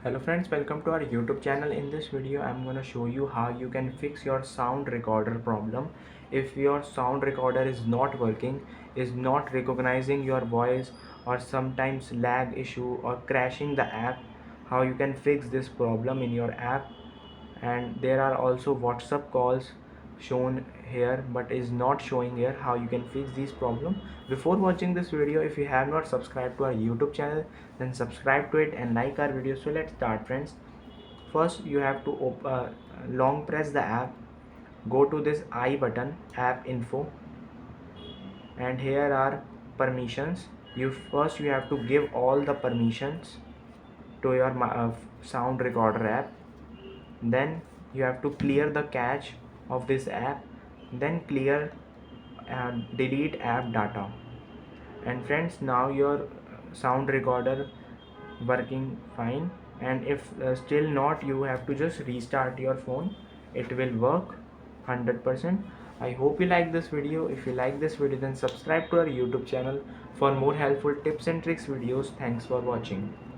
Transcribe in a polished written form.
Hello friends, welcome to our YouTube channel. In this video I'm going to show you how you can fix your sound recorder problem. If your sound recorder is not working, is not recognizing your voice, or sometimes lag issue or crashing the app, how you can fix this problem in your app. And there are also WhatsApp calls shown here but is not showing here, how you can fix this problem. Before watching this video, if you have not subscribed to our YouTube channel, then subscribe to it and like our video. So let's start friends. First you have to long press the app, go to this I button, app info, and here are permissions. You have to give all the permissions to your sound recorder app. Then you have to clear the cache of this app, then clear and delete app data. And friends, now your sound recorder working fine. And if still not, you have to just restart your phone, it will work 100%. I hope you like this video. If you like this video, then subscribe to our YouTube channel for more helpful tips and tricks videos. Thanks for watching.